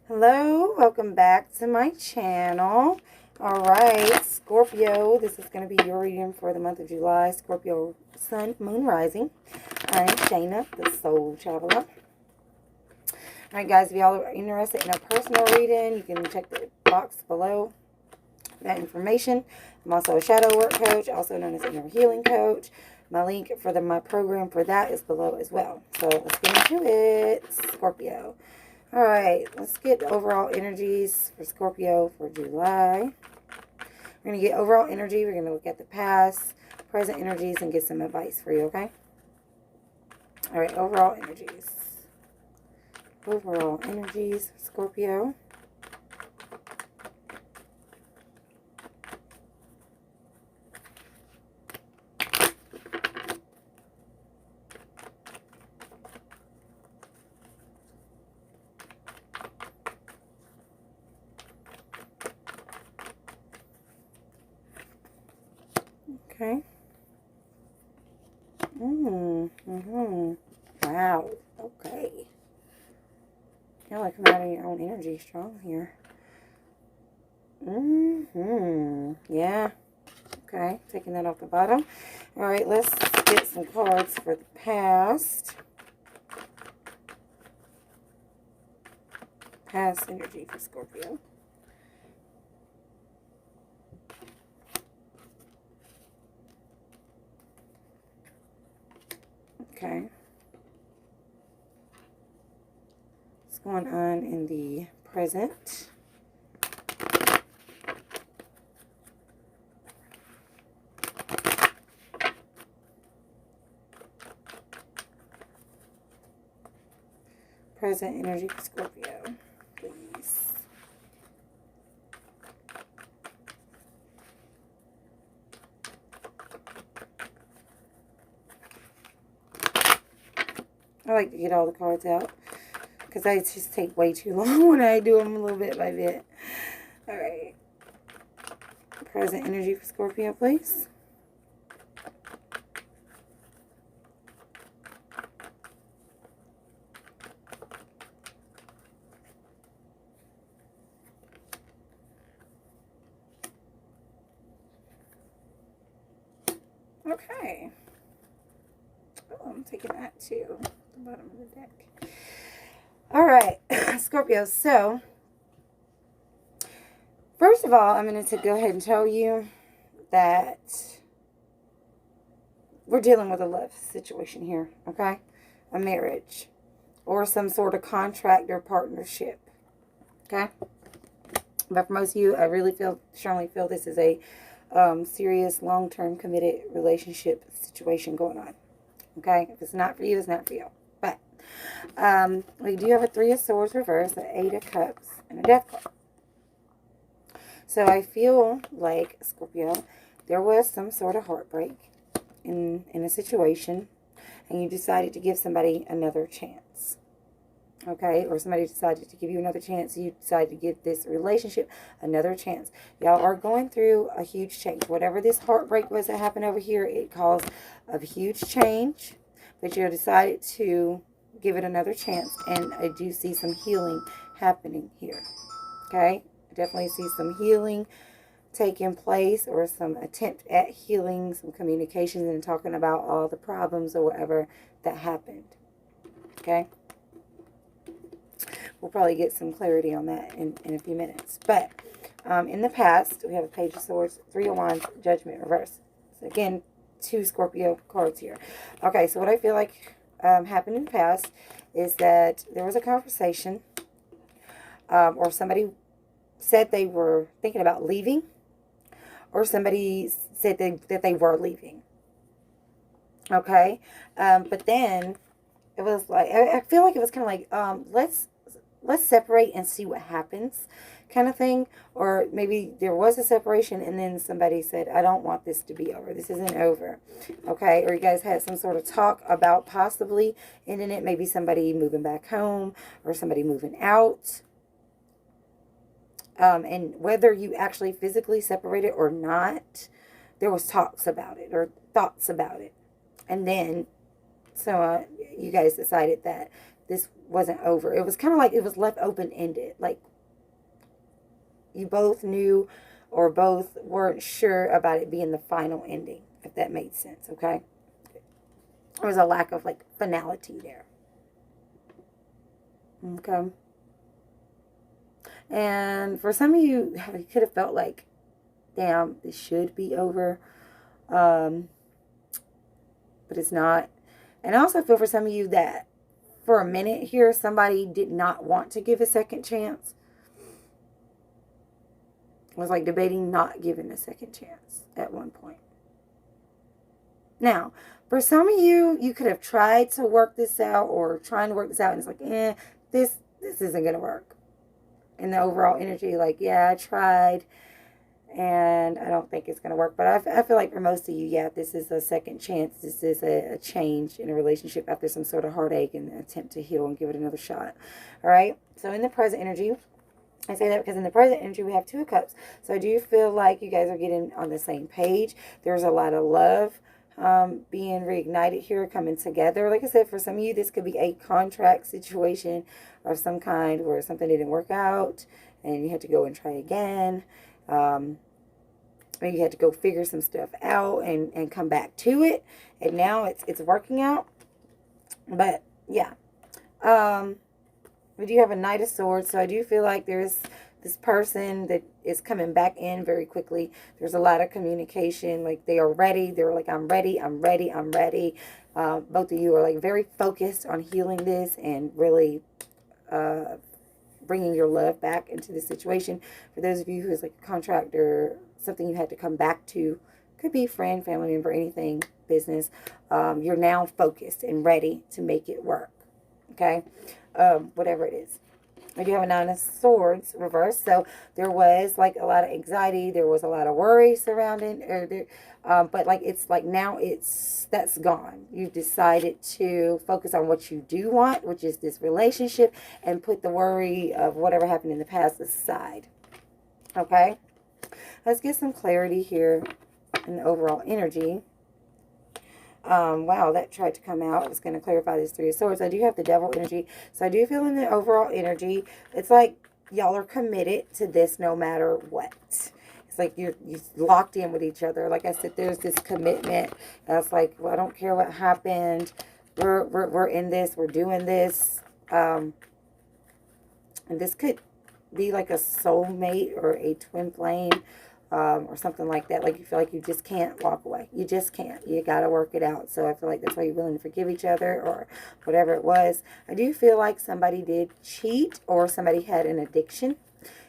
Hello, welcome back to my channel. Alright, Scorpio, this is going to be your reading for the month of July. Scorpio, Sun, Moon, Rising. I'm Shayna, the Soul Traveler. Alright guys, if y'all are interested in a personal reading, you can check the box below for that information. I'm also a shadow work coach, also known as inner healing coach. My link for my program for that is below as well. So let's get into it, Scorpio. Alright, let's get overall energies for Scorpio for July. We're going to get overall energy. We're going to look at the past, present energies, and get some advice for you, okay? Alright, overall energies. Overall energies, Scorpio. Okay. Wow. Okay. Y'all are coming out of your own energy strong here. Yeah. Okay. Taking that off the bottom. All right. Let's get some cards for the past. Past energy for Scorpio. Okay. What's going on in the present? Present energy for Scorpio, please. I like to get all the cards out because I just take way too long when I do them a little bit by bit. All right. Present energy for Scorpio, please. Okay. Oh, I'm taking that too. At the bottom of the deck. All right, Scorpio. So, first of all, I'm going to go ahead and tell you that we're dealing with a love situation here, okay? A marriage or some sort of contract or partnership, okay? But for most of you, I really strongly feel this is a serious, long-term, committed relationship situation going on, okay? If it's not for you, it's not for you. But we do have a Three of Swords reversed, an Eight of Cups, and a Death card. So I feel like, Scorpio, there was some sort of heartbreak in a situation, and you decided to give somebody another chance. Okay? Or somebody decided to give you another chance. You decided to give this relationship another chance. Y'all are going through a huge change. Whatever this heartbreak was that happened over here, it caused a huge change. But you decided to give it another chance. And I do see some healing happening here. Okay? I definitely see some healing taking place, or some attempt at healing, some communications, and talking about all the problems or whatever that happened. Okay? We'll probably get some clarity on that in a few minutes. But in the past, we have a Page of Swords, Three of Wands, Judgment reverse. So again, two Scorpio cards here. Okay, so what I feel like happened in the past is that there was a conversation, or somebody said they were thinking about leaving, or somebody said that they were leaving. Okay, but then it was like, I feel like it was kind of like, let's separate and see what happens, kind of thing. Or maybe there was a separation and then somebody said, I don't want this to be over. This isn't over. Okay, or you guys had some sort of talk about possibly ending it. Maybe somebody moving back home or somebody moving out. And whether you actually physically separated or not, there was talks about it or thoughts about it. And then, so you guys decided that this wasn't over. It was kind of like it was left open-ended. Like you both knew or both weren't sure about it being the final ending, if that made sense, okay? There was a lack of, like, finality there. Okay. And for some of you, you could have felt like, damn, this should be over. But it's not. And I also feel for some of you that for a minute here, somebody did not want to give a second chance. Was like debating not giving a second chance at one point. Now, for some of you, you could have tried to work this out or trying to work this out, and it's like, this isn't going to work. And the overall energy, like, yeah, I tried, and I don't think it's going to work. But I feel like for most of you, yeah, this is a second chance. This is a change in a relationship after some sort of heartache and an attempt to heal and give it another shot. All right? So in the present energy, I say that because in the present energy, we have 2 of Cups. So I do feel like you guys are getting on the same page. There's a lot of love being reignited here, coming together. Like I said, for some of you, this could be a contract situation of some kind where something didn't work out and you had to go and try again. Maybe you had to go figure some stuff out and come back to it. And now it's working out. But, yeah. We do have a Knight of Swords, so I do feel like there's this person that is coming back in very quickly. There's a lot of communication. Like, they are ready. They're like, I'm ready, I'm ready, I'm ready. Both of you are, like, very focused on healing this and really bringing your love back into the situation. For those of you who is, like, a contractor, something you had to come back to, could be friend, family member, anything, business. You're now focused and ready to make it work. Okay? Whatever it is. We do have a 9 of Swords reversed. So there was like a lot of anxiety. There was a lot of worry surrounding. But like it's like now that's gone. You've decided to focus on what you do want, which is this relationship, and put the worry of whatever happened in the past aside. Okay? Let's get some clarity here in the overall energy. Wow, that tried to come out. I was going to clarify this 3 of Swords. I do have the Devil energy. So I do feel in the overall energy, it's like y'all are committed to this no matter what. It's like you're locked in with each other. Like I said, there's this commitment. That's like, well, I don't care what happened. We're in this. We're doing this. And this could be like a soulmate or a twin flame. Or something like that. Like you feel like you just can't walk away. You just can't. You got to work it out. So I feel like that's why you're willing to forgive each other or whatever it was. I do feel like somebody did cheat or somebody had an addiction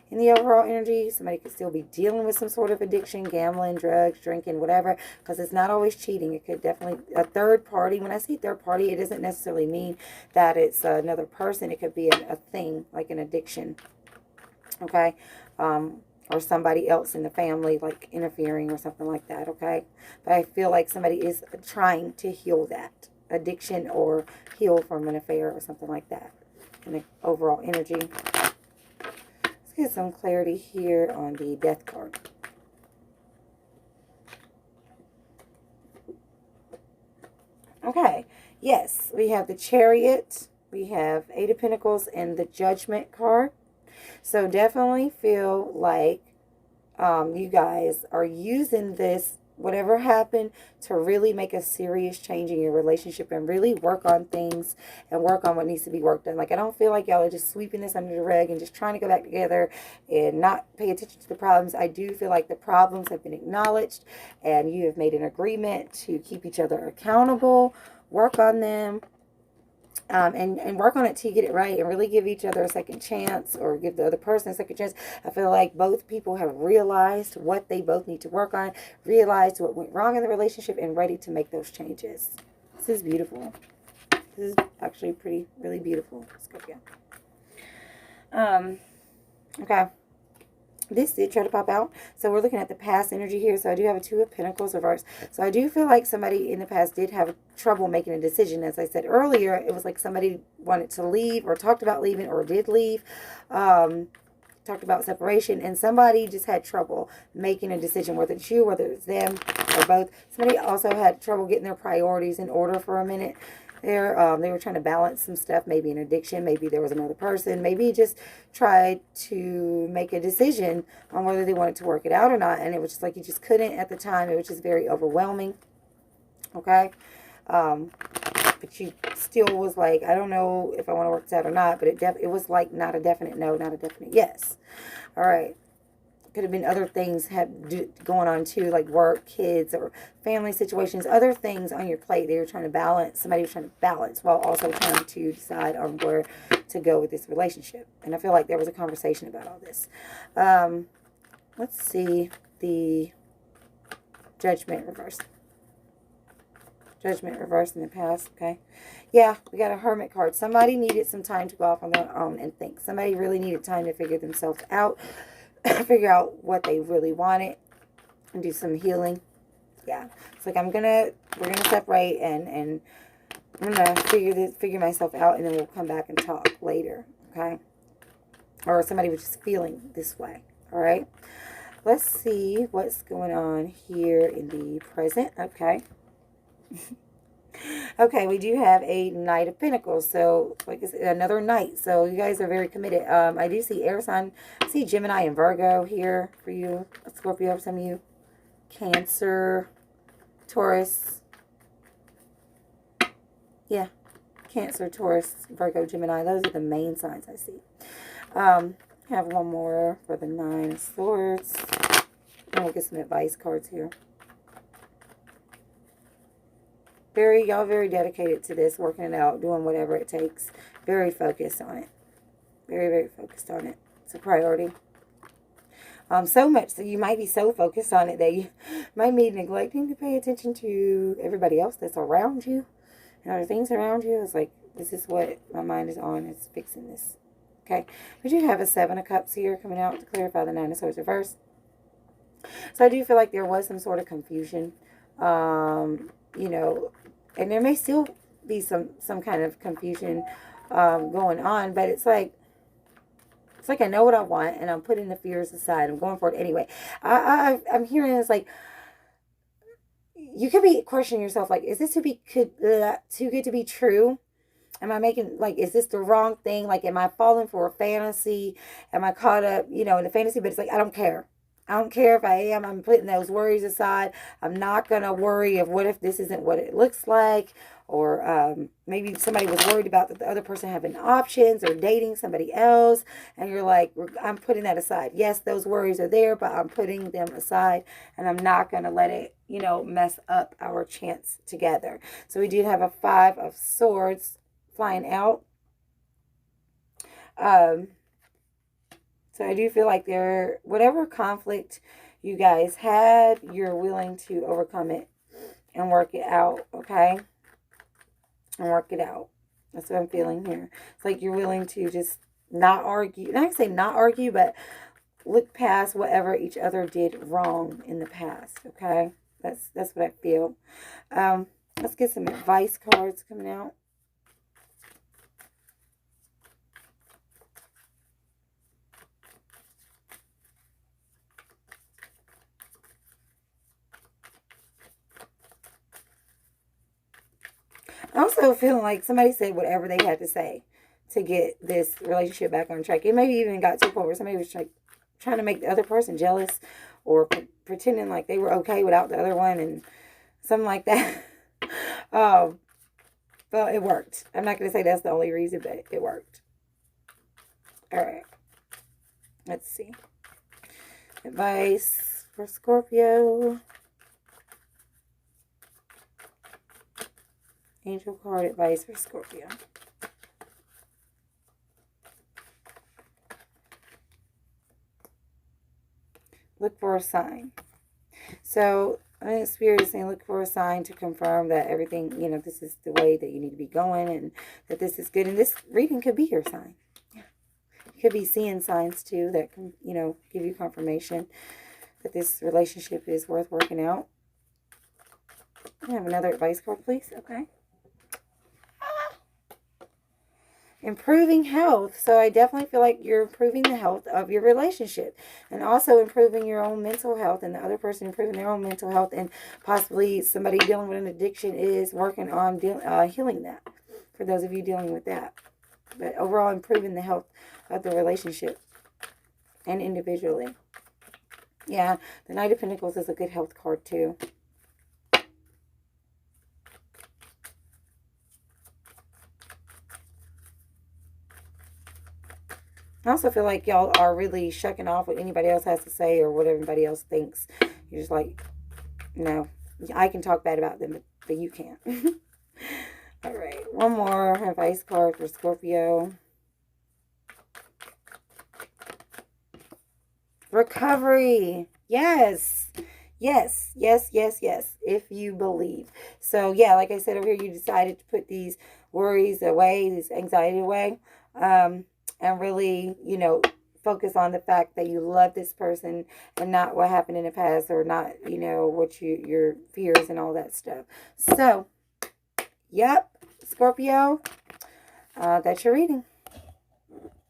in the overall energy. Somebody could still be dealing with some sort of addiction, gambling, drugs, drinking, whatever, because it's not always cheating. It could definitely, a third party. When I say third party, it doesn't necessarily mean that it's another person. It could be a thing, like an addiction. Okay? Or somebody else in the family, like interfering or something like that, okay? But I feel like somebody is trying to heal that addiction or heal from an affair or something like that in the overall energy. Let's get some clarity here on the Death card. Okay, yes, we have the Chariot, we have 8 of Pentacles, and the Judgment card. So definitely feel like you guys are using this, whatever happened, to really make a serious change in your relationship and really work on things and work on what needs to be worked on. Like, I don't feel like y'all are just sweeping this under the rug and just trying to go back together and not pay attention to the problems. I do feel like the problems have been acknowledged and you have made an agreement to keep each other accountable, work on them. And work on it till you get it right and really give each other a second chance or give the other person a second chance. I feel like both people have realized what they both need to work on, realized what went wrong in the relationship, and ready to make those changes. This is beautiful. This is actually really beautiful, Scorpio. Okay. This did try to pop out. So we're looking at the past energy here. So I do have a 2 of Pentacles reversed. So I do feel like somebody in the past did have trouble making a decision. As I said earlier, it was like somebody wanted to leave or talked about leaving or did leave. Talked about separation. And somebody just had trouble making a decision, whether it's you, whether it's them, or both. Somebody also had trouble getting their priorities in order for a minute. They were trying to balance some stuff, maybe an addiction, maybe there was another person, maybe just tried to make a decision on whether they wanted to work it out or not, and it was just like you just couldn't at the time. It was just very overwhelming, okay? But you still was like, I don't know if I want to work this out or not, but it was like not a definite no, not a definite yes. All right. Could have been other things going on too, like work, kids, or family situations, other things on your plate. They were trying to balance. Somebody was trying to balance while also trying to decide on where to go with this relationship. And I feel like there was a conversation about all this. Let's see the Judgment reversed. Judgment reversed in the past, okay? Yeah, we got a Hermit card. Somebody needed some time to go off on their own and think. Somebody really needed time to figure themselves out, figure out what they really wanted, and do some healing. Yeah, it's like we're gonna separate and I'm gonna figure myself out, and then we'll come back and talk later, okay? Or somebody was just feeling this way, all right? Let's see what's going on here in the present, okay? Okay, we do have a Knight of Pentacles, so like I said, another Knight. So you guys are very committed. I do see air sign. I see Gemini and Virgo here for you, Scorpio for some of you, Cancer, Taurus. Yeah, Cancer, Taurus, Virgo, Gemini. Those are the main signs I see. Have one more for the Nine of Swords. And we'll get some advice cards here. Y'all very dedicated to this, working it out, doing whatever it takes. Very focused on it. Very, very focused on it. It's a priority. So much so you might be so focused on it that you might be neglecting to pay attention to everybody else that's around you and other things around you. It's like, this is what my mind is on. It's fixing this. Okay. We do have a Seven of Cups here coming out to clarify the Nine of Swords reversed. So I do feel like there was some sort of confusion. You know, and there may still be some kind of confusion going on, but it's like I know what I want, and I'm putting the fears aside. I'm going for it anyway. I'm hearing it's like you could be questioning yourself, like, is this too good to be true? Am I making, like, is this the wrong thing? Like, am I falling for a fantasy? Am I caught up, you know, in the fantasy? But it's like, I don't care. I don't care if I am. I'm putting those worries aside. I'm not going to worry of what if this isn't what it looks like. Or maybe somebody was worried about the other person having options or dating somebody else. And you're like, I'm putting that aside. Yes, those worries are there, but I'm putting them aside. And I'm not going to let it, you know, mess up our chance together. So we did have a Five of Swords flying out. So I do feel like whatever conflict you guys had, you're willing to overcome it and work it out, okay? And work it out. That's what I'm feeling here. It's like you're willing to just not argue. Not say not argue, but look past whatever each other did wrong in the past, okay? That's what I feel. Let's get some advice cards coming out. I'm also feeling like somebody said whatever they had to say to get this relationship back on track. It maybe even got to a point where somebody was like trying to make the other person jealous or pretending like they were okay without the other one and something like that. Well, it worked. I'm not going to say that's the only reason, but it worked. All right. Let's see. Advice for Scorpio. Angel card advice for Scorpio. Look for a sign. So, I think Spirit is saying look for a sign to confirm that everything, you know, this is the way that you need to be going and that this is good. And this reading could be your sign. Yeah. You could be seeing signs too that can, you know, give you confirmation that this relationship is worth working out. I have another advice card, please. Okay. Improving health. So I definitely feel like you're improving the health of your relationship, and also improving your own mental health, and the other person improving their own mental health, and possibly somebody dealing with an addiction is working on healing that, for those of you dealing with that. But overall, improving the health of the relationship and individually. Yeah, the Knight of Pentacles is a good health card too. I also feel like y'all are really shucking off what anybody else has to say or what everybody else thinks. You're just like, no, I can talk bad about them, but you can't. All right, one more advice card for Scorpio. Recovery. Yes. Yes, yes, yes, yes, if you believe. So, yeah, like I said over here, you decided to put these worries away, this anxiety away, and really, you know, focus on the fact that you love this person and not what happened in the past, or not, you know, what your fears and all that stuff. So, yep, Scorpio, that's your reading.